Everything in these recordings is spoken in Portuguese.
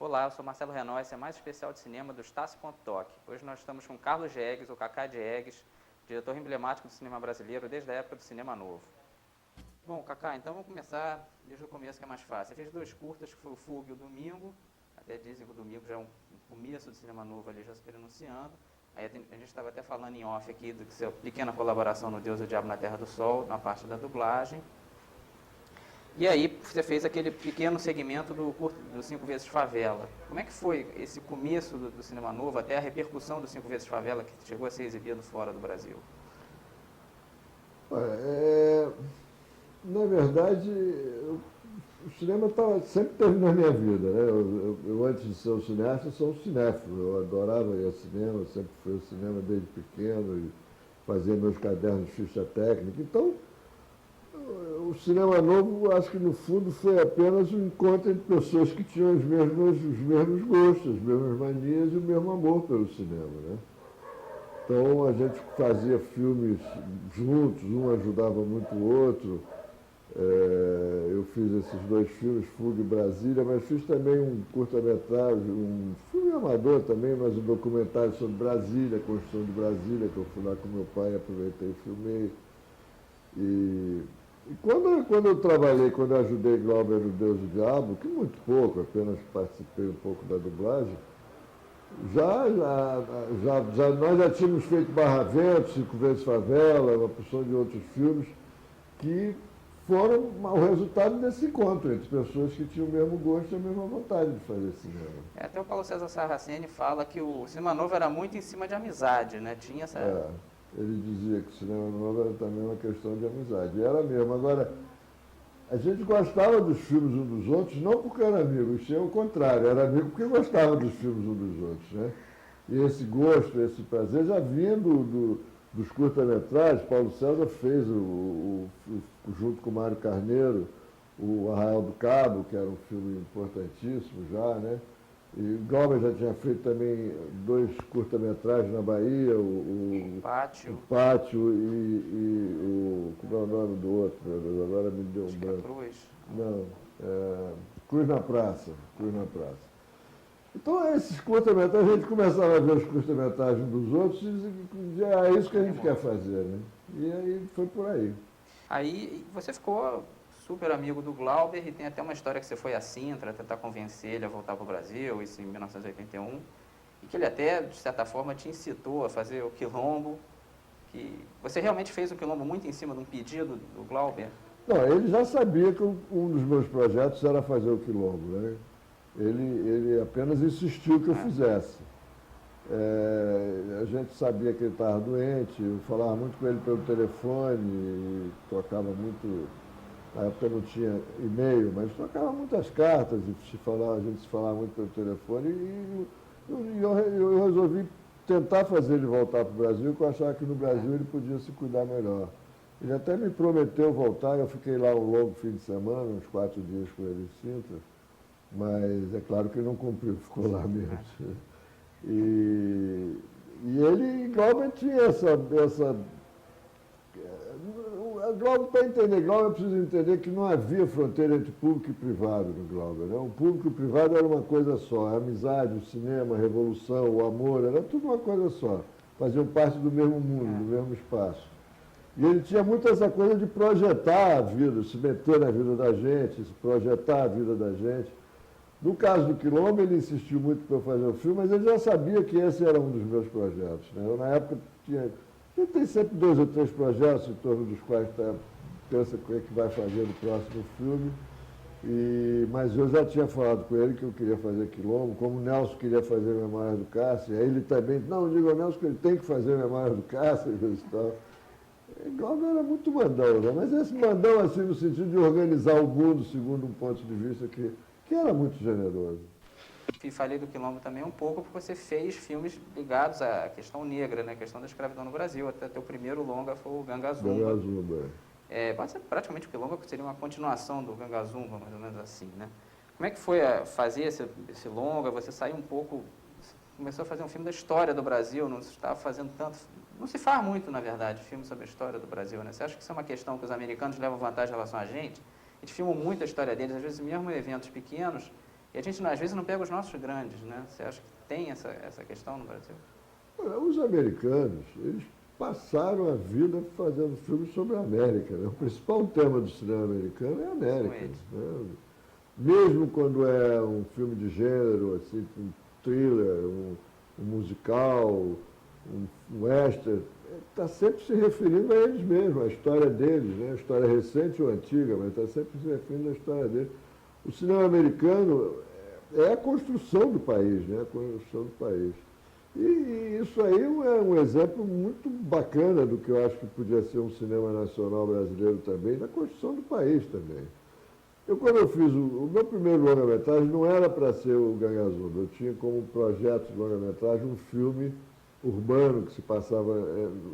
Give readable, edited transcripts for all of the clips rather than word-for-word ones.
Olá, eu sou Marcelo Renó, esse é mais especial de cinema do Estácio.toc. Hoje nós estamos com Carlos Diegues, o Cacá Diegues, diretor emblemático do cinema brasileiro desde a época do cinema novo. Bom, Cacá, então vamos começar desde o começo, que é mais fácil. Você fez dois curtas, que foi o Fuga e o Domingo. Até dizem que o Domingo já é um começo do cinema novo ali, já se pronunciando. Aí a gente estava até falando em off aqui do que sua pequena colaboração no Deus e o Diabo na Terra do Sol, na parte da dublagem. E aí você fez aquele pequeno segmento do 5 vezes Favela. Como é que foi esse começo do cinema novo, até a repercussão do 5 vezes Favela, que chegou a ser exibido fora do Brasil? Na verdade, o cinema sempre teve na minha vida, né? Eu, antes de ser um cineasta, sou um cinéfilo. Eu adorava ir ao cinema, sempre fui ao cinema desde pequeno, e fazia meus cadernos de ficha técnica. Então, o cinema novo, acho que no fundo foi apenas um encontro entre pessoas que tinham os mesmos gostos, as mesmas manias e o mesmo amor pelo cinema, né? Então a gente fazia filmes juntos, um ajudava muito o outro. Eu fiz esses dois filmes, Fuga e Brasília, mas fiz também um curta-metragem, um filme amador também, mas um documentário sobre Brasília, a construção de Brasília, que eu fui lá com meu pai, aproveitei e filmei. E quando eu trabalhei, quando eu ajudei Glauber no Deus e o Diabo, que muito pouco, apenas participei um pouco da dublagem, nós já tínhamos feito Barra Vento, 5 vezes Favela, uma porção de outros filmes que foram o resultado desse encontro entre pessoas que tinham o mesmo gosto e a mesma vontade de fazer cinema. Até o Paulo César Sarraceni fala que o cinema novo era muito em cima de amizade, né? Tinha essa... Ele dizia que o cinema novo era também uma questão de amizade. E era mesmo. Agora, a gente gostava dos filmes uns dos outros, não porque era amigo, isso é o contrário, era amigo porque gostava dos filmes uns dos outros, né? E esse gosto, esse prazer já vinha dos curta-metragens. Paulo César fez, junto com o Mário Carneiro, o Arraial do Cabo, que era um filme importantíssimo já, né? E Glauber já tinha feito também 2 curta-metragens na Bahia, o Pátio e como é o nome do outro, meu Deus, agora me deu um branco. Cruz. Não, Cruz na Praça. Então, esses curta-metragens, a gente começava a ver os curta-metragens dos outros e dizia, é isso que a gente quer fazer, né? E aí foi por aí. Aí você ficou super amigo do Glauber, e tem até uma história que você foi a Sintra tentar convencer ele a voltar para o Brasil, isso em 1981, e que ele até, de certa forma, te incitou a fazer o Quilombo, que você realmente fez o Quilombo muito em cima de um pedido do Glauber? Não, ele já sabia que um dos meus projetos era fazer o Quilombo, né? Ele apenas insistiu que eu fizesse. A gente sabia que ele estava doente, eu falava muito com ele pelo telefone, trocava muito. Na época não tinha e-mail, mas trocava muitas cartas, a gente se falava muito pelo telefone, e eu resolvi tentar fazer ele voltar para o Brasil, porque eu achava que no Brasil ele podia se cuidar melhor. Ele até me prometeu voltar, eu fiquei lá um longo fim de semana, uns 4 dias com ele em Sintra, mas é claro que ele não cumpriu, ficou lá mesmo. E ele, Glauber, tinha essa Glauber, para entender Glauber, eu preciso entender que não havia fronteira entre público e privado no Glauber, né? O público e o privado era uma coisa só, a amizade, o cinema, a revolução, o amor, era tudo uma coisa só. Faziam parte do mesmo mundo, do mesmo espaço. E ele tinha muito essa coisa de projetar a vida, se meter na vida da gente, se projetar a vida da gente. No caso do Quilombo, ele insistiu muito para eu fazer o filme, mas ele já sabia que esse era um dos meus projetos, né? Eu, na época, a gente tem sempre 2 ou 3 projetos em torno dos quais pensa o que vai fazer no próximo filme, mas eu já tinha falado com ele que eu queria fazer Quilombo, como o Nelson queria fazer Memórias do Cárcere, aí ele também, não, digo ao Nelson que ele tem que fazer Memórias do Cárcere e tal. E Glauber era muito mandão, né? Mas esse mandão assim no sentido de organizar o mundo segundo um ponto de vista que era muito generoso. E falei do Quilombo também um pouco porque você fez filmes ligados à questão negra, né? A questão da escravidão no Brasil. Até teu primeiro longa foi o Ganga Zumba. Ganga Zumba. Pode ser praticamente o Quilombo, que seria uma continuação do Ganga Zumba, mais ou menos assim, né? Como é que foi fazer esse longa? Você saiu um pouco, começou a fazer um filme da história do Brasil, não se estava fazendo tanto, não se faz muito, na verdade, filme sobre a história do Brasil, né? Você acha que isso é uma questão que os americanos levam vantagem em relação a gente? A gente filma muito a história deles, às vezes mesmo em eventos pequenos, E a gente, às vezes, não pega os nossos grandes, né? Você acha que tem essa questão no Brasil? Olha, os americanos, eles passaram a vida fazendo filmes sobre a América, né? O principal tema do cinema americano é a América, né? Mesmo quando é um filme de gênero, assim, um thriller, um musical, um western, está sempre se referindo a eles mesmos, à história deles, né? A história recente ou antiga, mas está sempre se referindo à história deles. O cinema americano é a construção do país, né? A construção do país. E isso aí é um exemplo muito bacana do que eu acho que podia ser um cinema nacional brasileiro também, na construção do país também. Quando eu fiz o meu primeiro longa-metragem, não era para ser o Gangazuba. Eu tinha como projeto de longa-metragem um filme urbano que se passava,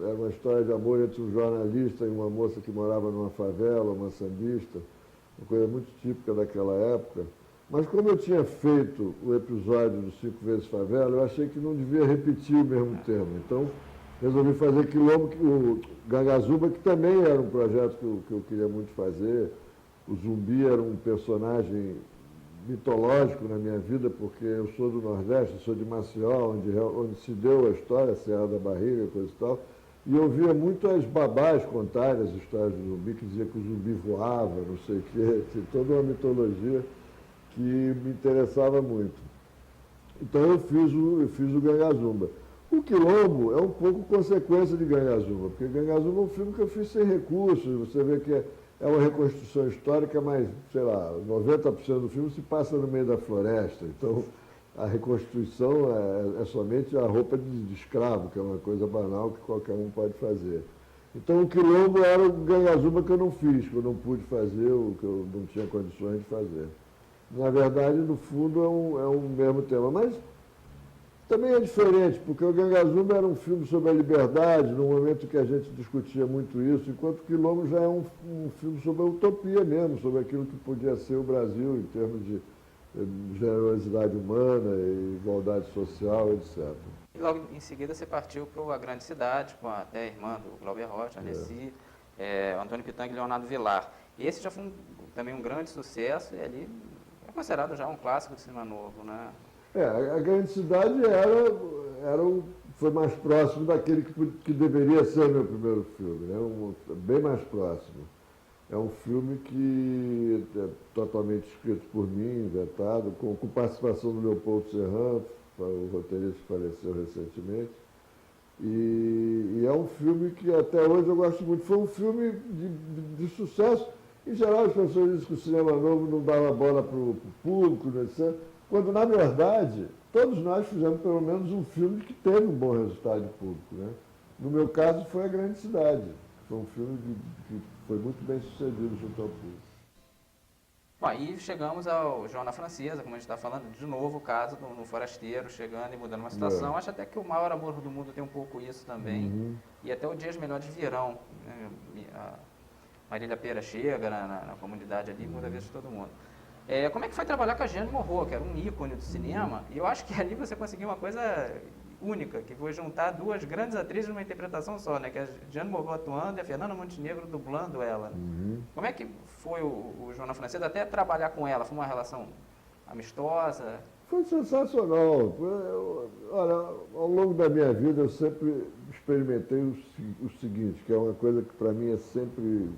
era uma história de amor entre um jornalista e uma moça que morava numa favela, uma sambista, uma coisa muito típica daquela época. Mas como eu tinha feito o episódio do 5 vezes Favela, eu achei que não devia repetir o mesmo tema. Então, resolvi fazer Quilombo, o Gangazuba, que também era um projeto que eu queria muito fazer. O Zumbi era um personagem mitológico na minha vida, porque eu sou do Nordeste, eu sou de Maceió, onde se deu a história, a Serra da Barriga, coisa e tal. E eu via muito as babás contarem as histórias do Zumbi, que dizia que o Zumbi voava, não sei o quê, toda uma mitologia que me interessava muito. Então eu fiz o Gangazuba. O Quilombo é um pouco consequência de Gangazuba, porque Gangazuba é um filme que eu fiz sem recursos, você vê que é uma reconstrução histórica, mas, sei lá, 90% do filme se passa no meio da floresta, então a reconstrução é somente a roupa de escravo, que é uma coisa banal que qualquer um pode fazer. Então o Quilombo era o Gangazuba que eu não fiz, que eu não pude fazer, o que eu não tinha condições de fazer. Na verdade, no fundo, é um mesmo tema, mas também é diferente, porque o Gangazuba era um filme sobre a liberdade, no momento que a gente discutia muito isso, enquanto o Quilombo já é um filme sobre a utopia mesmo, sobre aquilo que podia ser o Brasil em termos de generosidade humana, igualdade social, etc. E logo em seguida você partiu para A Grande Cidade, com até a irmã do Glauber Rocha, Alessi, Antônio Pitanga e Leonardo Vilar. E esse já foi também um grande sucesso, e ali é considerado já um clássico de cinema novo, né? A Grande Cidade foi mais próximo daquele que deveria ser meu primeiro filme, né? Bem mais próximo. É um filme que é totalmente escrito por mim, inventado, com participação do Leopoldo Serran, o roteirista que faleceu recentemente. E é um filme que até hoje eu gosto muito. Foi um filme de sucesso. Em geral, as pessoas dizem que o cinema novo não dava bola para o público, etc. Quando, na verdade, todos nós fizemos pelo menos um filme que teve um bom resultado de público, né? No meu caso, foi A Grande Cidade. Foi um filme que foi muito bem sucedido junto ao público. Bom, aí chegamos ao João na Francesa, como a gente está falando, de novo o caso no Forasteiro, chegando e mudando uma situação. Acho até que O Maior Amor do Mundo tem um pouco isso também. E até O Dias Melhores Virão. Né? A Marília Pêra chega na comunidade ali e muda a vida de todo mundo. Como é que foi trabalhar com a Jeanne Moreau, que era um ícone do cinema? E eu acho que ali você conseguiu uma coisa única, que foi juntar duas grandes atrizes numa interpretação só, né? Que é a Jeanne Moreau atuando e a Fernanda Montenegro dublando ela. Como é que foi o João na Francesa até trabalhar com ela? Foi uma relação amistosa? Foi sensacional. Olha, ao longo da minha vida eu sempre experimentei o seguinte, que é uma coisa que para mim é sempre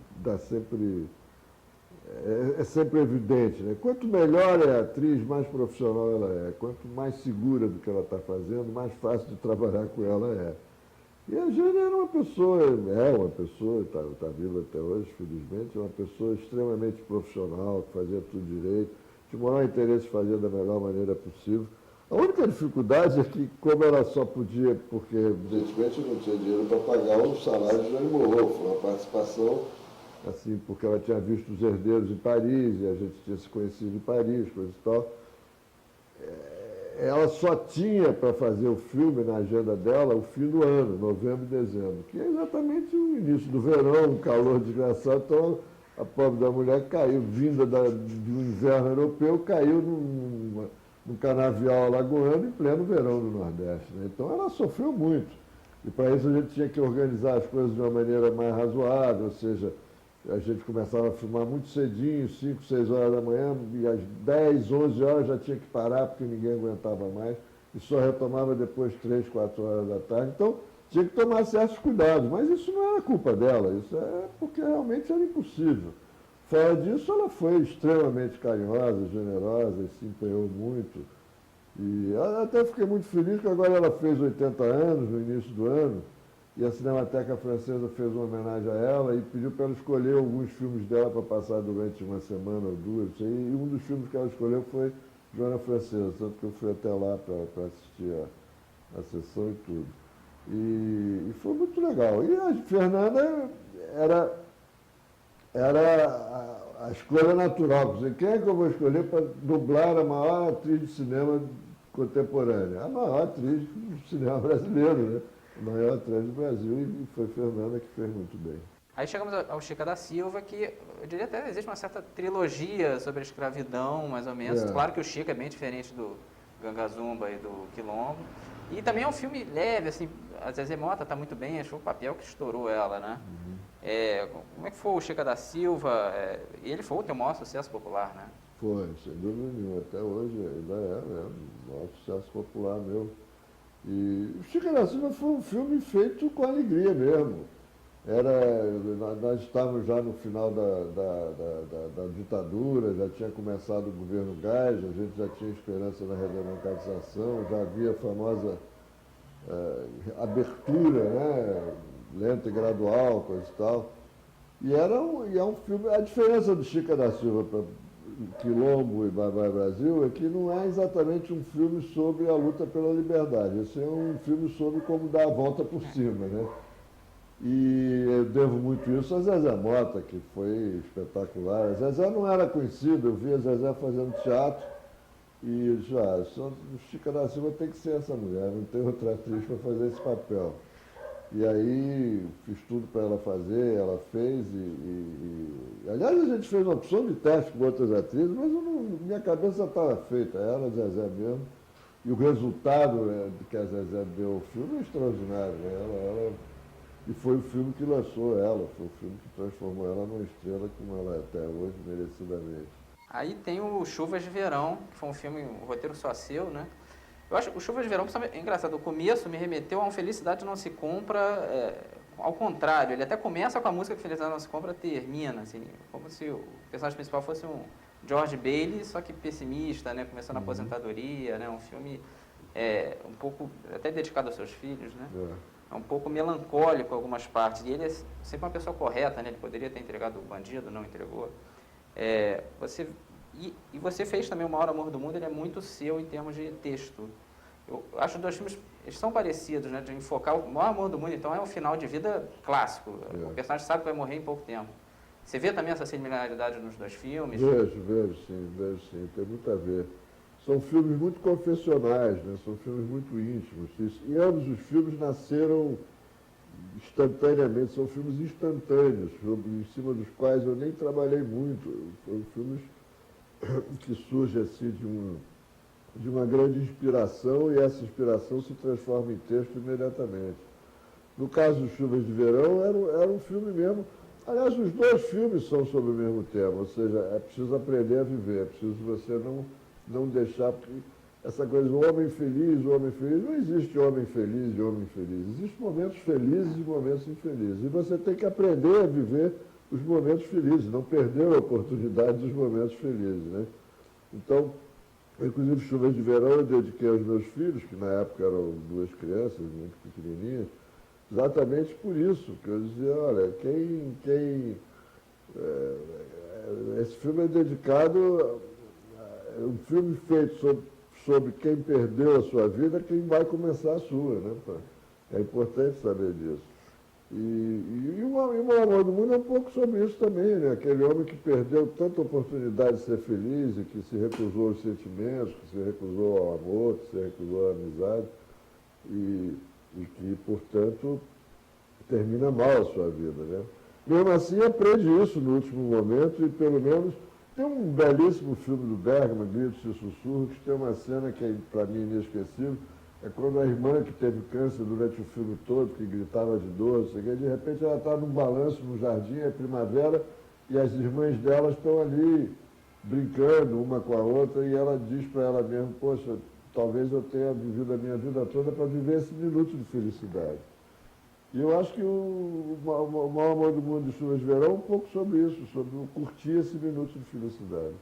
evidente, né? Quanto melhor é a atriz, mais profissional ela é. Quanto mais segura do que ela está fazendo, mais fácil de trabalhar com ela é. E a Jeanne era uma pessoa, está viva até hoje, felizmente, é uma pessoa extremamente profissional, que fazia tudo direito, tinha o maior interesse em fazer da melhor maneira possível. A única dificuldade é que, como ela só podia, porque evidentemente não tinha dinheiro para pagar o salário de Jeanne Moreau, foi uma participação, assim, porque ela tinha visto Os Herdeiros em Paris, e a gente tinha se conhecido em Paris, coisa e tal. Ela só tinha para fazer o filme na agenda dela o fim do ano, novembro e dezembro, que é exatamente o início do verão, um calor desgraçado. Então, a pobre da mulher caiu, vinda do inverno europeu, caiu num canavial alagoano em pleno verão do Nordeste, né? Então, ela sofreu muito. E para isso a gente tinha que organizar as coisas de uma maneira mais razoável, ou seja, A gente começava a filmar muito cedinho, 5, 6 horas da manhã, e às 10, 11 horas já tinha que parar porque ninguém aguentava mais, e só retomava depois 3, 4 horas da tarde. Então, tinha que tomar certos cuidados, mas isso não era culpa dela, isso é porque realmente era impossível. Fora disso, ela foi extremamente carinhosa, generosa, e se empenhou muito. E até fiquei muito feliz que agora ela fez 80 anos no início do ano, e a Cinemateca Francesa fez uma homenagem a ela e pediu para ela escolher alguns filmes dela para passar durante uma semana ou duas. E um dos filmes que ela escolheu foi Joana Francesa, tanto que eu fui até lá para assistir a sessão e tudo. E foi muito legal. E a Fernanda era a escolha natural. Quer dizer, quem é que eu vou escolher para dublar a maior atriz de cinema contemporânea? A maior atriz do cinema brasileiro, né? A maior atriz do Brasil, e foi Fernanda que fez muito bem. Aí chegamos ao Chica da Silva, que eu diria até existe uma certa trilogia sobre a escravidão, mais ou menos. Claro que o Chica é bem diferente do Gangazumba e do Quilombo. E também é um filme leve, assim, a Zezé Mota está muito bem, achou o papel que estourou ela, né? Como é que foi o Chica da Silva? Ele foi o teu maior sucesso popular, né? Foi, sem dúvida nenhuma. Até hoje ainda é um maior sucesso popular meu. E o Chica da Silva foi um filme feito com alegria mesmo. Nós estávamos já no final da ditadura, já tinha começado o governo Gás, a gente já tinha esperança na redemocratização, já havia a famosa abertura, né, lenta e gradual, coisa e tal. E é um filme. A diferença do Chica da Silva para Quilombo e Bye Bye Brasil é que não é exatamente um filme sobre a luta pela liberdade. Esse é um filme sobre como dar a volta por cima, né? E eu devo muito isso a Zezé Mota, que foi espetacular. A Zezé não era conhecida, eu vi a Zezé fazendo teatro e eu disse, o Chica da Silva tem que ser essa mulher, não tem outra atriz para fazer esse papel. E aí fiz tudo para ela fazer, ela fez aliás, a gente fez uma opção de teste com outras atrizes, mas minha cabeça estava feita, ela, a Zezé mesmo. E o resultado que a Zezé deu ao filme é extraordinário, né? E foi o filme que lançou ela, foi o filme que transformou ela numa estrela como ela é até hoje, merecidamente. Aí tem o Chuvas de Verão, que foi um filme, um roteiro só seu, né? Eu acho que o Chuvas de Verão, é engraçado, o começo me remeteu a um Felicidade Não Se Compra, ao contrário, ele até começa com a música que Felicidade Não Se Compra, termina, assim, como se o personagem principal fosse um George Bailey, só que pessimista, né? Começando a aposentadoria, né? Um filme um pouco, até dedicado aos seus filhos, né? É um pouco melancólico em algumas partes, e ele é sempre uma pessoa correta, né? Ele poderia ter entregado o bandido, não entregou. E você fez também O Maior Amor do Mundo, ele é muito seu em termos de texto. Eu acho que os dois filmes eles são parecidos, né? De enfocar o Maior Amor do Mundo, então é um final de vida clássico. O personagem sabe que vai morrer em pouco tempo. Você vê também essa similaridade nos dois filmes? Vejo sim, tem muito a ver. São filmes muito confessionais, né? São filmes muito íntimos. E ambos os filmes nasceram instantaneamente, são filmes instantâneos, em cima dos quais eu nem trabalhei muito. Foram filmes que surgem assim de uma grande inspiração, e essa inspiração se transforma em texto imediatamente. No caso de Chuvas de Verão, era um filme mesmo. Aliás, os dois filmes são sobre o mesmo tema, ou seja, é preciso aprender a viver, é preciso você não deixar, porque essa coisa do homem feliz, não existe homem feliz e homem infeliz. Existem momentos felizes e momentos infelizes. E você tem que aprender a viver os momentos felizes, não perder a oportunidade dos momentos felizes, né? Então, inclusive Chuvas de Verão eu dediquei aos meus filhos, que na época eram duas crianças muito pequenininhas, exatamente por isso, que eu dizia, olha, esse filme é dedicado, é um filme feito sobre quem perdeu a sua vida, quem vai começar a sua, né? É importante saber disso. E o Maior Amor do Mundo é um pouco sobre isso também, né? Aquele homem que perdeu tanta oportunidade de ser feliz e que se recusou aos sentimentos, que se recusou ao amor, que se recusou à amizade e que, portanto, termina mal a sua vida, né? Mesmo assim, aprende isso no último momento e, pelo menos, tem um belíssimo filme do Bergman, Gritos e Sussurros, que tem uma cena que é, para mim, inesquecível, É quando a irmã que teve câncer durante o filme todo, que gritava de dor, não sei o quê, de repente ela está num balanço no jardim, é primavera, e as irmãs delas estão ali brincando uma com a outra, e ela diz para ela mesma, poxa, talvez eu tenha vivido a minha vida toda para viver esse minuto de felicidade. E eu acho que o maior amor do mundo de Chuvas de Verão é um pouco sobre isso, sobre curtir esse minuto de felicidade.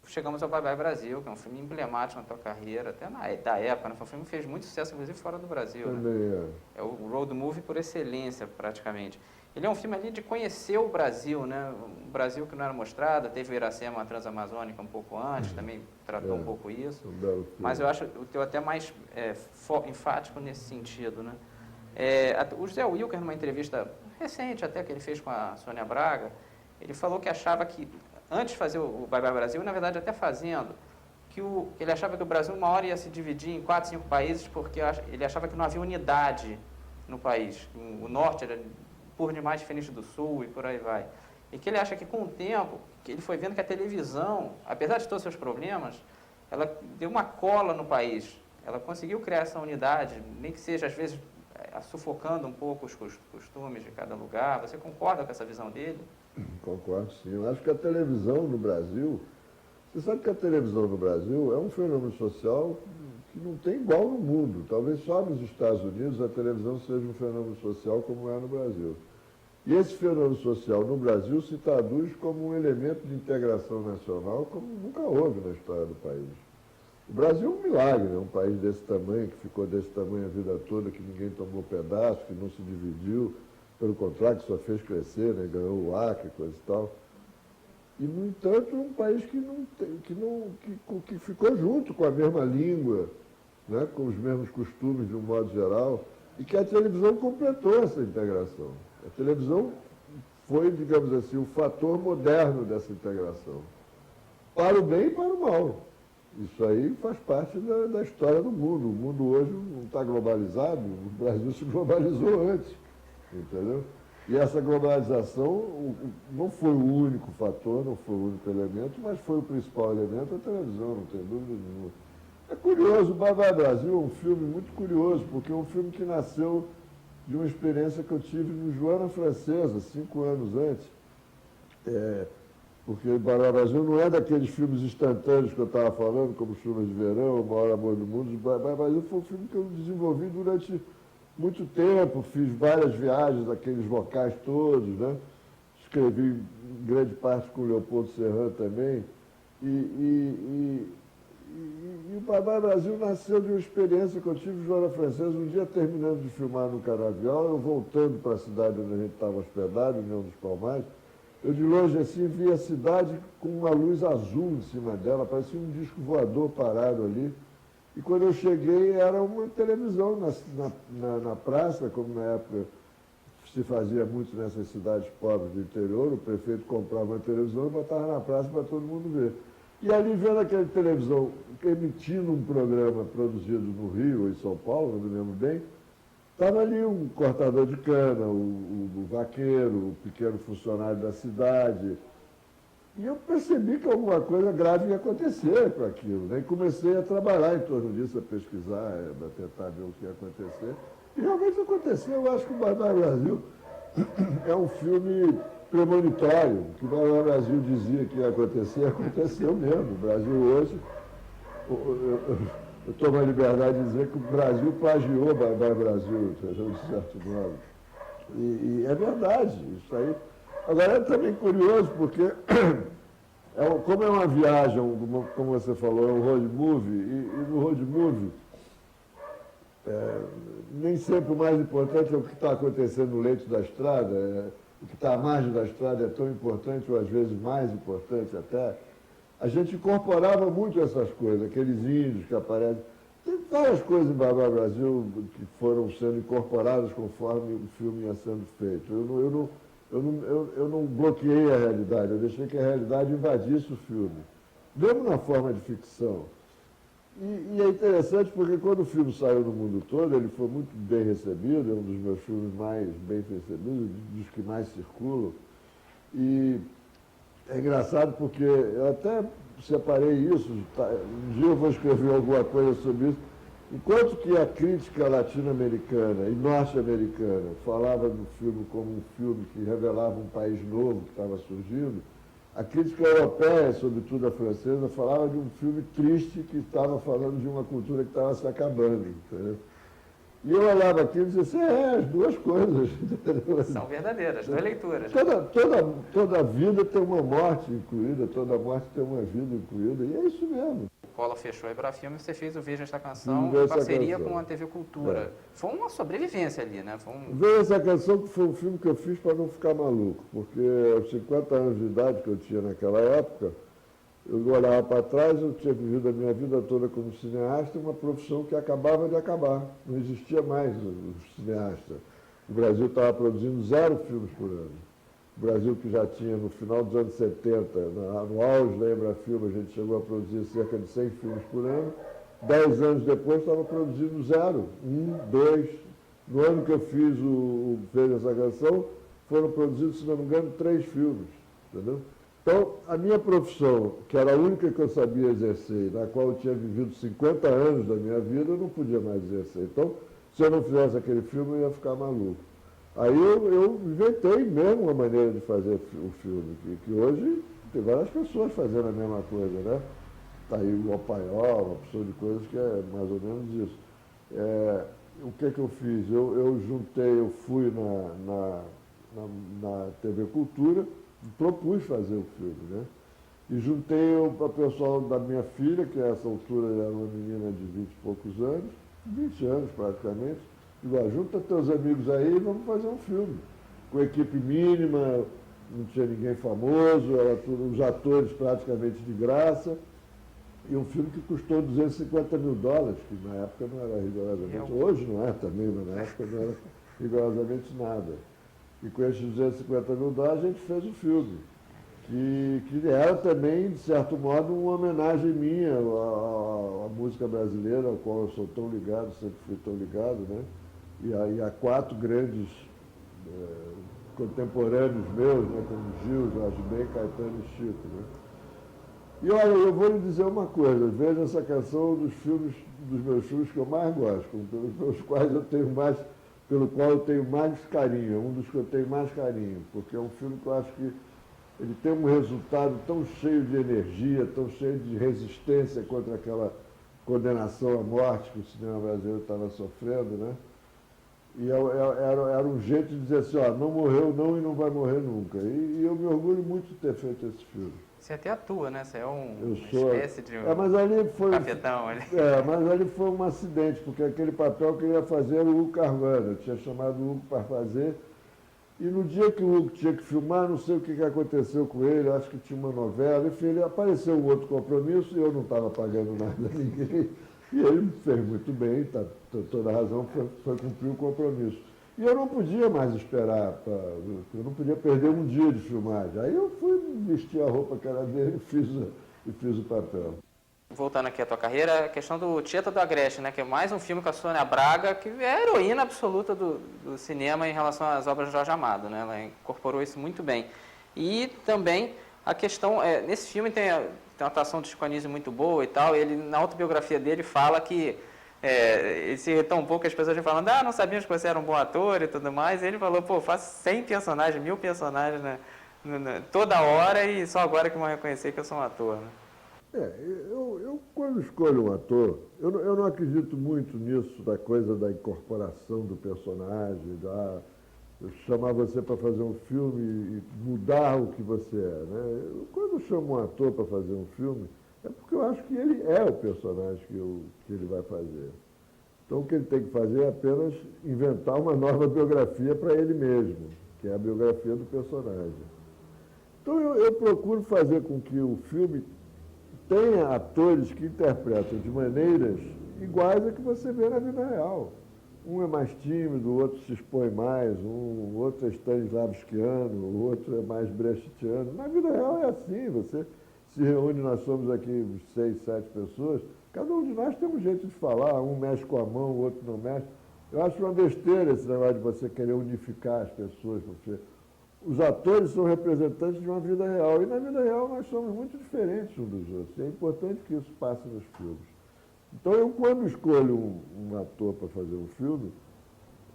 Chegamos ao Bye Bye Brasil, que é um filme emblemático na tua carreira, até da época, né? Foi um filme que fez muito sucesso, inclusive fora do Brasil. Também né? É o road movie por excelência, praticamente. Ele é um filme ali de conhecer o Brasil, né? Um Brasil que não era mostrado, teve o Iracema Transamazônica um pouco antes, também tratou um pouco isso. Mas eu acho o teu até mais enfático nesse sentido, né? O José Wilker, numa entrevista recente até que ele fez com a Sônia Braga, ele falou que achava que, antes de fazer o Bye Bye Brasil, na verdade até fazendo, que ele achava que o Brasil uma hora ia se dividir em 4, 5 países, porque ele achava que não havia unidade no país. O norte era por demais diferente do sul e por aí vai. E que ele acha que com o tempo, que ele foi vendo que a televisão, apesar de todos os seus problemas, ela deu uma cola no país. Ela conseguiu criar essa unidade, nem que seja às vezes sufocando um pouco os costumes de cada lugar. Você concorda com essa visão dele? Concordo, sim. Eu acho que a televisão no Brasil, você sabe que a televisão no Brasil é um fenômeno social que não tem igual no mundo. Talvez só nos Estados Unidos a televisão seja um fenômeno social como é no Brasil. E esse fenômeno social no Brasil se traduz como um elemento de integração nacional como nunca houve na história do país. O Brasil é um milagre, é um país desse tamanho, que ficou desse tamanho a vida toda, que ninguém tomou pedaço, que não se dividiu, pelo contrário, que só fez crescer, né? Ganhou o Acre, coisa e tal. E, no entanto, é um país que ficou junto com a mesma língua, né? Com os mesmos costumes, de um modo geral, e que a televisão completou essa integração. A televisão foi, digamos assim, o fator moderno dessa integração, para o bem e para o mal. Isso aí faz parte da história do mundo. O mundo hoje não está globalizado, o Brasil se globalizou antes, entendeu? E essa globalização não foi o único fator, não foi o único elemento, mas foi o principal elemento, a televisão, não tem dúvida nenhuma. É curioso, o Bye Bye Brasil é um filme muito curioso, porque é um filme que nasceu de uma experiência que eu tive no Joana Francesa, 5 anos antes. Porque o Bye Bye Brasil não é daqueles filmes instantâneos que eu estava falando, como Chuvas de Verão, O Maior Amor do Mundo. O Bye Bye Brasil foi um filme que eu desenvolvi durante muito tempo, fiz várias viagens aqueles locais todos, né? Escrevi em grande parte com o Leopoldo Serran também. E o Bye Bye Brasil nasceu de uma experiência que eu tive em Joana Francesa, um dia terminando de filmar no Canavial, eu voltando para a cidade onde a gente estava hospedado, União dos Palmares. Eu de longe assim vi a cidade com uma luz azul em cima dela, parecia um disco voador parado ali. E quando eu cheguei era uma televisão na praça, como na época se fazia muito nessas cidades pobres do interior, o prefeito comprava uma televisão e botava na praça para todo mundo ver. E ali vendo aquela televisão emitindo um programa produzido no Rio ou em São Paulo, não me lembro bem, estava ali um cortador de cana, o vaqueiro, o pequeno funcionário da cidade. E eu percebi que alguma coisa grave ia acontecer com aquilo, né? E comecei a trabalhar em torno disso, a pesquisar, a tentar ver o que ia acontecer. E realmente aconteceu. Eu acho que o Bye Bye Brasil é um filme premonitório. O que o Bye Bye Brasil dizia que ia acontecer, aconteceu mesmo. O Brasil hoje... Eu tomo a liberdade de dizer que o Brasil plagiou o Bye Bye Brasil, de certo modo. E é verdade, isso aí. Agora é também curioso, porque como é uma viagem, como você falou, é um road movie, e no road movie, nem sempre o mais importante é o que está acontecendo no leito da estrada, o que está à margem da estrada é tão importante, ou às vezes mais importante até. A gente incorporava muito essas coisas, aqueles índios que aparecem. Tem várias coisas em Bye Bye Brasil que foram sendo incorporadas conforme o filme ia sendo feito. Eu não bloqueei a realidade, eu deixei que a realidade invadisse o filme, mesmo na forma de ficção. E é interessante porque quando o filme saiu no mundo todo, ele foi muito bem recebido, é um dos meus filmes mais bem recebidos, dos que mais circulam. E é engraçado porque eu até separei isso, um dia eu vou escrever alguma coisa sobre isso. Enquanto que a crítica latino-americana e norte-americana falava do filme como um filme que revelava um país novo que estava surgindo, a crítica europeia, sobretudo a francesa, falava de um filme triste que estava falando de uma cultura que estava se acabando. Entendeu? E eu olhava aquilo e dizia assim, as duas coisas. São verdadeiras, duas leituras. Toda vida tem uma morte incluída, toda morte tem uma vida incluída, e é isso mesmo. O Collor fechou a Embrafilme e você fez o Veja Esta Canção Veja em Esta parceria Canção. com a TV Cultura. É. Foi uma sobrevivência ali, né? Veja Essa Canção, que foi um filme que eu fiz para não ficar maluco, porque aos 50 anos de idade que eu tinha naquela época, eu olhava para trás, eu tinha vivido a minha vida toda como cineasta, uma profissão que acabava de acabar. Não existia mais o cineasta. O Brasil estava produzindo 0 filmes por ano. O Brasil, que já tinha, no final dos anos 70, no auge da Embrafilme, a gente chegou a produzir cerca de 100 filmes por ano. 10 anos depois, estava produzindo 0, 1, 2. No ano que eu fiz o Veja Essa Canção, foram produzidos, se não me engano, 3 filmes. Entendeu? Então, a minha profissão, que era a única que eu sabia exercer, na qual eu tinha vivido 50 anos da minha vida, eu não podia mais exercer. Então, se eu não fizesse aquele filme, eu ia ficar maluco. Aí eu inventei mesmo uma maneira de fazer o filme, que hoje tem várias pessoas fazendo a mesma coisa, né? Está aí o Opaiol, uma pessoa de coisas que é mais ou menos isso. O que eu fiz? Eu fui na TV Cultura, propus fazer o filme, né? E juntei o pessoal da minha filha, que a essa altura era uma menina de 20 e poucos anos, 20 anos praticamente. Digo, junta teus amigos aí e vamos fazer um filme. Com equipe mínima, não tinha ninguém famoso, era tudo, os atores praticamente de graça. E um filme que custou $250 mil, que na época não era rigorosamente, hoje não é também, mas na época não era rigorosamente nada. E com esses $250 mil a gente fez o filme, que era também, de certo modo, uma homenagem minha à música brasileira, ao qual eu sou tão ligado, sempre fui tão ligado, né? E a 4 grandes contemporâneos meus, né? Como Gil, Jorge Ben, Caetano e Chico, né? E olha, eu vou lhe dizer uma coisa, Veja Essa Canção dos meus filmes que eu mais gosto, pelos quais eu tenho mais, pelo qual eu tenho mais carinho, é um dos que eu tenho mais carinho, porque é um filme que eu acho que ele tem um resultado tão cheio de energia, tão cheio de resistência contra aquela condenação à morte que o cinema brasileiro estava sofrendo, né? E era um jeito de dizer assim, ó, não morreu não e não vai morrer nunca. E eu me orgulho muito de ter feito esse filme. Você até atua, né? Você é uma espécie de mas ali foi, cafetão. Ali. Mas ali foi um acidente, porque aquele papel que eu ia fazer era o Hugo Carvana. Eu tinha chamado o Hugo para fazer. E no dia que o Hugo tinha que filmar, não sei o que aconteceu com ele, acho que tinha uma novela, enfim, ele apareceu um outro compromisso e eu não estava pagando nada a ninguém. E ele fez muito bem, toda a razão, foi cumprir o compromisso. E eu não podia mais esperar, eu não podia perder um dia de filmagem. Aí eu fui vestir a roupa que era dele e fiz o papel. Voltando aqui à tua carreira, a questão do Tieta do Agreste, né, que é mais um filme com a Sônia Braga, que é a heroína absoluta do cinema em relação às obras de Jorge Amado, né? Ela incorporou isso muito bem. E também a questão, nesse filme tem uma atuação do Chico Anísio muito boa e tal, ele na autobiografia dele fala que ele se irritou um pouco, as pessoas falando, não sabíamos que você era um bom ator e tudo mais, e ele falou, faço 100 personagens, 1000 personagens, né, toda hora e só agora que vão reconhecer que eu sou um ator, né? Eu quando escolho um ator, eu não acredito muito nisso, da coisa da incorporação do personagem, chamar você para fazer um filme e mudar o que você é, né? Quando eu chamo um ator para fazer um filme, é porque eu acho que ele é o personagem que ele vai fazer. Então o que ele tem que fazer é apenas inventar uma nova biografia para ele mesmo, que é a biografia do personagem. Então eu procuro fazer com que o filme tenha atores que interpretam de maneiras iguais a que você vê na vida real. Um é mais tímido, o outro se expõe mais, o outro é stanislavskiano, o outro é mais brechtiano. Na vida real é assim, você se reúne, nós somos aqui 6, 7 pessoas, cada um de nós tem um jeito de falar, um mexe com a mão, o outro não mexe. Eu acho uma besteira esse negócio de você querer unificar as pessoas, porque os atores são representantes de uma vida real, e na vida real nós somos muito diferentes uns dos outros. É importante que isso passe nos filmes. Então, eu, quando escolho um ator para fazer um filme,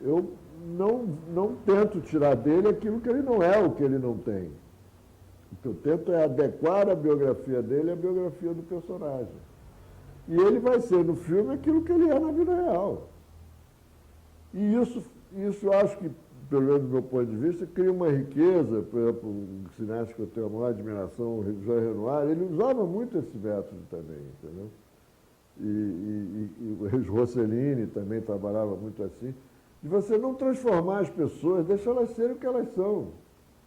eu não tento tirar dele aquilo que ele não é, o que ele não tem. O que eu tento é adequar a biografia dele à biografia do personagem. E ele vai ser no filme aquilo que ele é na vida real. E isso eu acho que, pelo menos do meu ponto de vista, cria uma riqueza. Por exemplo, um cineasta que eu tenho a maior admiração, o Jean Renoir, ele usava muito esse método também, entendeu? E o Rossellini também trabalhava muito assim, de você não transformar as pessoas, deixa elas serem o que elas são.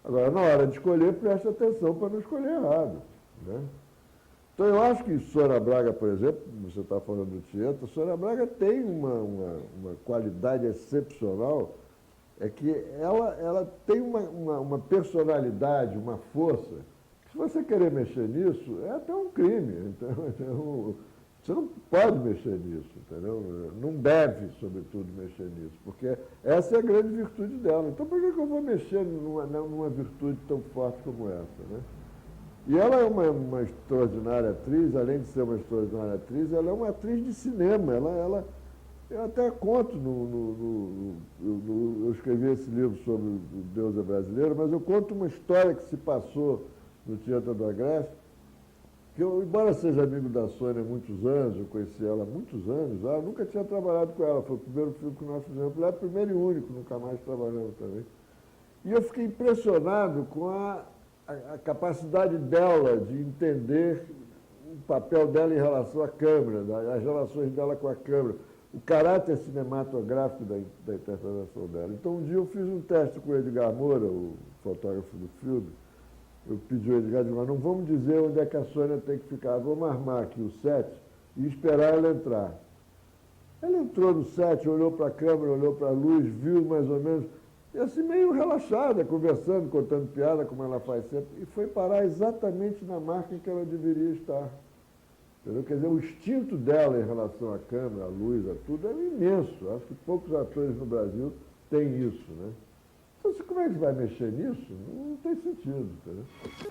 Agora, na hora de escolher, preste atenção para não escolher errado, né? Então, eu acho que Sônia Braga, por exemplo, você está falando do Tieta, Sônia Braga tem uma qualidade excepcional, é que ela tem uma personalidade, uma força, que se você querer mexer nisso, é até um crime. Então, você não pode mexer nisso, entendeu? Não deve, sobretudo, mexer nisso, porque essa é a grande virtude dela. Então, por que eu vou mexer numa virtude tão forte como essa, né? E ela é uma extraordinária atriz, além de ser uma extraordinária atriz, ela é uma atriz de cinema. Eu até conto, eu escrevi esse livro sobre o Deus é Brasileiro, mas eu conto uma história que se passou no Teatro do Agreste, que eu, embora seja amigo da Sônia há muitos anos, eu conheci ela há muitos anos, eu nunca tinha trabalhado com ela, foi o primeiro filme que nós fizemos, ela é o primeiro e único, nunca mais trabalhamos também. E eu fiquei impressionado com a capacidade dela de entender o papel dela em relação à câmera, as relações dela com a câmera, o caráter cinematográfico da interpretação dela. Então, um dia eu fiz um teste com o Edgar Moura, o fotógrafo do filme. Eu pedi ao Edgar, mas não vamos dizer onde é que a Sônia tem que ficar, vamos armar aqui o set e esperar ela entrar. Ela entrou no set, olhou para a câmera, olhou para a luz, viu mais ou menos, e assim meio relaxada, conversando, contando piada, como ela faz sempre, e foi parar exatamente na marca em que ela deveria estar. Entendeu? Quer dizer, o instinto dela em relação à câmera, à luz, a tudo, é imenso. Acho que poucos atores no Brasil têm isso, né? Então, como é que vai mexer nisso? Não tem sentido, entendeu?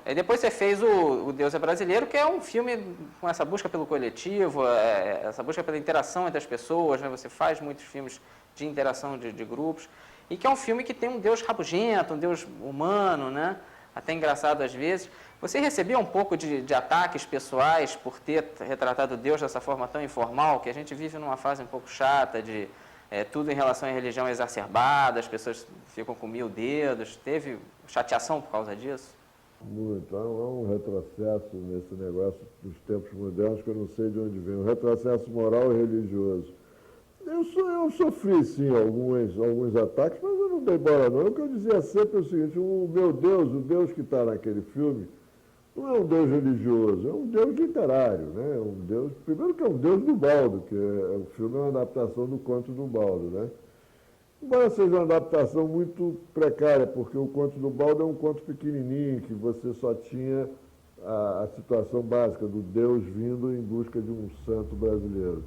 E depois você fez o Deus é Brasileiro, que é um filme com essa busca pelo coletivo, essa busca pela interação entre as pessoas, né? Você faz muitos filmes de interação de grupos, e que é um filme que tem um Deus rabugento, um Deus humano, né? Até engraçado às vezes. Você recebia um pouco de ataques pessoais por ter retratado Deus dessa forma tão informal, que a gente vive numa fase um pouco chata de tudo em relação à religião exacerbada, as pessoas ficam com 1000 dedos. Teve chateação por causa disso? Muito. Há um retrocesso nesse negócio dos tempos modernos que eu não sei de onde vem. Um retrocesso moral e religioso. Eu sofri, sim, alguns ataques, mas eu não dei bola, não. O que eu dizia sempre é o seguinte: o meu Deus, o Deus que está naquele filme, não é um Deus religioso, é um Deus literário, né? Um Deus, primeiro que é um Deus do Baldo, que o filme é uma adaptação do conto do Baldo, né? Embora seja uma adaptação muito precária, porque o conto do Baldo é um conto pequenininho, que você só tinha a situação básica do Deus vindo em busca de um santo brasileiro.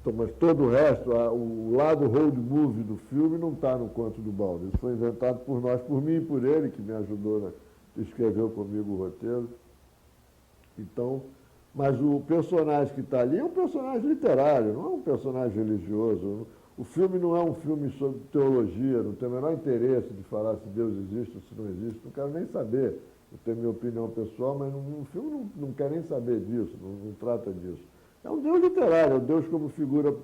Então, mas todo o resto, o lado road movie do filme não está no conto do Baldo. Isso foi inventado por nós, por mim e por ele, que me ajudou, escreveu comigo o roteiro. Então, mas o personagem que está ali é um personagem literário, não é um personagem religioso. O filme não é um filme sobre teologia, não tem o menor interesse de falar se Deus existe ou se não existe, não quero nem saber. Eu tenho minha opinião pessoal, mas o filme não quer nem saber disso, não trata disso. É um Deus literário, é um Deus como figura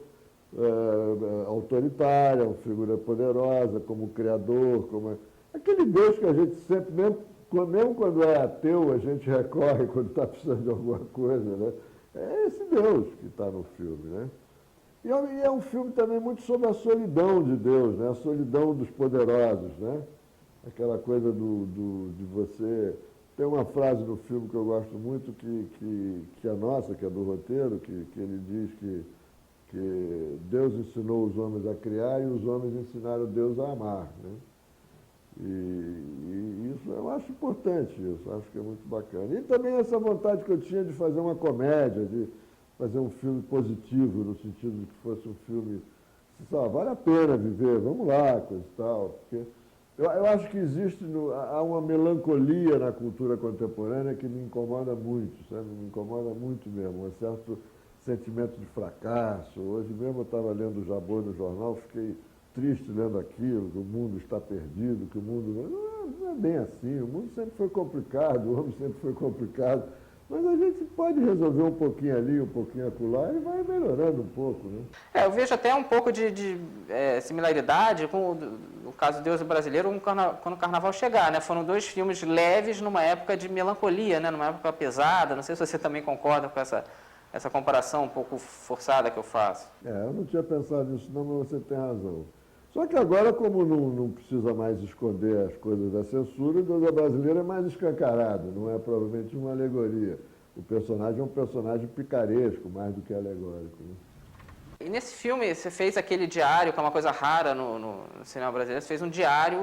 autoritária, uma figura poderosa, como criador, como aquele Deus que a gente sempre, mesmo quando é ateu, a gente recorre quando está precisando de alguma coisa, né? É esse Deus que está no filme, né? E é um filme também muito sobre a solidão de Deus, né? A solidão dos poderosos, né? Aquela coisa de você... Tem uma frase no filme que eu gosto muito, que é nossa, que é do roteiro, que ele diz que Deus ensinou os homens a criar e os homens ensinaram Deus a amar, né? E isso eu acho importante, isso, acho que é muito bacana. E também essa vontade que eu tinha de fazer uma comédia, de fazer um filme positivo, no sentido de que fosse um filme, vale a pena viver, vamos lá, coisa e tal, porque... Eu acho que há uma melancolia na cultura contemporânea que me incomoda muito, sabe? Me incomoda muito mesmo, uma sentimento de fracasso. Hoje mesmo eu estava lendo o Jabor no jornal, fiquei triste lendo aquilo, que o mundo está perdido, que o mundo... Não é bem assim, o mundo sempre foi complicado, o homem sempre foi complicado, mas a gente pode resolver um pouquinho ali, um pouquinho acolá e vai melhorando um pouco, né? Eu vejo até um pouco de similaridade com o caso Deus Brasileiro quando o Carnaval chegar, né? Foram dois filmes leves numa época de melancolia, né? Numa época pesada, não sei se você também concorda com essa comparação um pouco forçada que eu faço. Eu não tinha pensado nisso não, mas você tem razão. Só que agora, como não precisa mais esconder as coisas da censura, o Deus Brasileiro é mais escancarado, não é provavelmente uma alegoria. O personagem é um personagem picaresco, mais do que alegórico, né? E nesse filme, você fez aquele diário, que é uma coisa rara no cinema brasileiro, você fez um diário,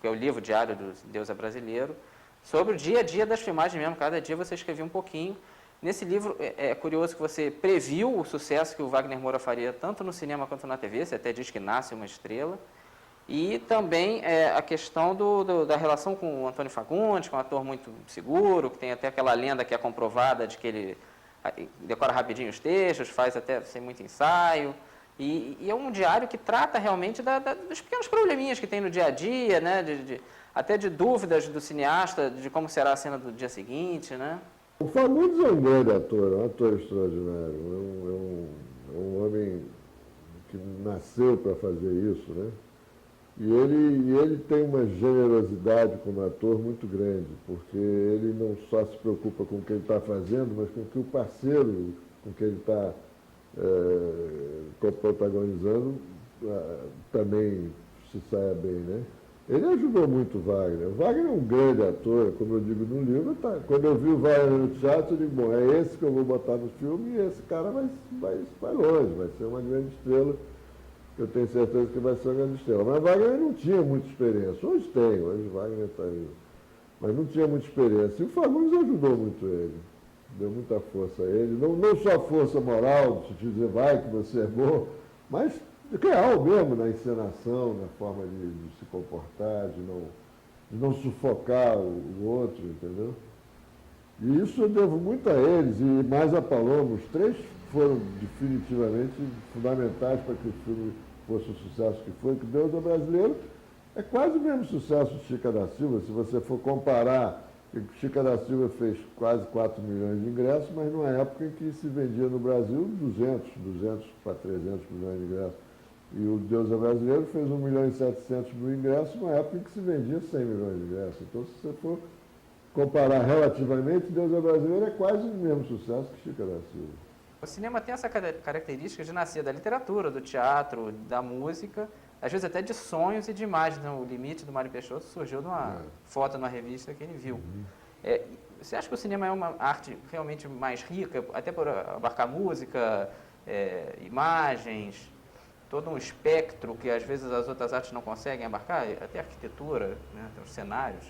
que é o livro Diário do Deus é Brasileiro, sobre o dia a dia das filmagens mesmo, cada dia você escrevia um pouquinho. Nesse livro, é curioso que você previu o sucesso que o Wagner Moura faria, tanto no cinema quanto na TV, você até diz que nasce uma estrela, e também a questão da relação com o Antônio Fagundes, que é um ator muito seguro, que tem até aquela lenda que é comprovada de que ele decora rapidinho os textos, faz até sem muito ensaio, e é um diário que trata realmente dos pequenos probleminhas que tem no dia a dia, né, até de dúvidas do cineasta, de como será a cena do dia seguinte, né? O Fagundes é um grande ator, é um ator extraordinário, é um homem que nasceu para fazer isso, né? E ele tem uma generosidade como ator muito grande, porque ele não só se preocupa com o que ele está fazendo, mas com o que o parceiro com quem ele está protagonizando também se saia bem, né? Ele ajudou muito o Wagner. O Wagner é um grande ator, como eu digo no livro. Quando eu vi o Wagner no teatro, eu digo, bom, é esse que eu vou botar no filme e esse cara vai longe, vai ser uma grande estrela. Eu tenho certeza que vai ser uma grande estrela. Mas Wagner não tinha muita experiência. Hoje tem, hoje Wagner está aí. Mas não tinha muita experiência. E o Fagundes ajudou muito ele. Deu muita força a ele. Não só força moral, de te dizer, vai que você é bom, mas real mesmo na encenação, na forma de se comportar, de não sufocar o outro, entendeu? E isso eu devo muito a eles, e mais a Paloma. Os três foram definitivamente fundamentais para que o filme fosse o sucesso que foi, que Deus é Brasileiro é quase o mesmo sucesso de Chica da Silva, se você for comparar. Chica da Silva fez quase 4 milhões de ingressos, mas numa época em que se vendia no Brasil 200 para 300 milhões de ingressos. E o Deus é Brasileiro fez 1 milhão e 700 mil ingressos, numa época em que se vendia 100 milhões de ingressos. Então, se você for comparar relativamente, Deus é Brasileiro é quase o mesmo sucesso que Chica da Silva. O cinema tem essa característica de nascer da literatura, do teatro, da música, às vezes até de sonhos e de imagens. O Limite, do Mário Peixoto, surgiu de uma foto numa revista que ele viu. Você acha que o cinema é uma arte realmente mais rica, até por abarcar música, imagens, todo um espectro que às vezes as outras artes não conseguem abarcar, até arquitetura, né, até os cenários?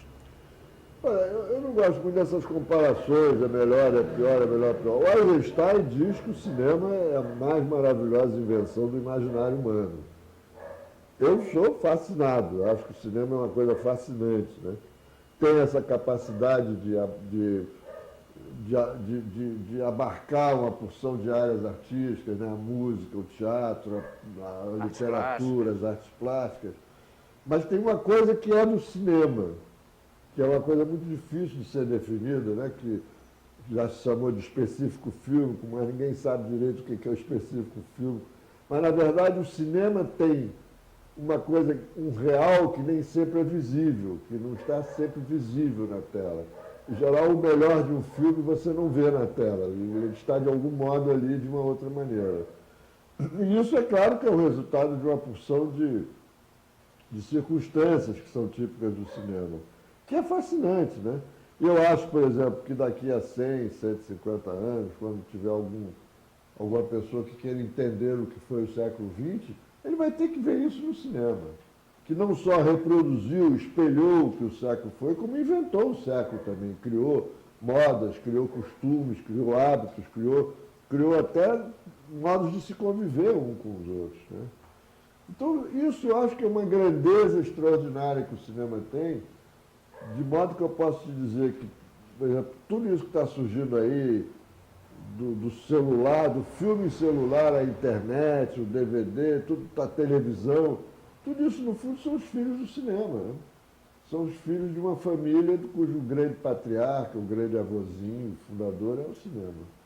Eu não gosto muito dessas comparações, é melhor, é pior, é melhor, é pior. O Eisenstein diz que o cinema é a mais maravilhosa invenção do imaginário humano. Eu sou fascinado, acho que o cinema é uma coisa fascinante, né? Tem essa capacidade de abarcar uma porção de áreas artísticas, né? A música, o teatro, a literatura, as artes plásticas. Mas tem uma coisa que é do cinema, que é uma coisa muito difícil de ser definida, né? Que já se chamou de específico fílmico, mas ninguém sabe direito o que é o específico fílmico. Mas, na verdade, o cinema tem uma coisa, um real que nem sempre é visível, que não está sempre visível na tela. Em geral, o melhor de um filme você não vê na tela, ele está de algum modo ali de uma outra maneira. E isso é claro que é o resultado de uma porção de circunstâncias que são típicas do cinema, que é fascinante, né? Eu acho, por exemplo, que daqui a 100, 150 anos, quando tiver alguma pessoa que queira entender o que foi o século XX, ele vai ter que ver isso no cinema, que não só reproduziu, espelhou o que o século foi, como inventou o século também, criou modas, criou costumes, criou hábitos, criou até modos de se conviver um com os outros, né? Então, isso eu acho que é uma grandeza extraordinária que o cinema tem, de modo que eu posso te dizer que, por exemplo, tudo isso que está surgindo aí, do celular, do filme celular, a internet, o DVD, tudo, a televisão, tudo isso, no fundo, são os filhos do cinema. Né? São os filhos de uma família cujo grande patriarca, o grande avôzinho, fundador é o cinema.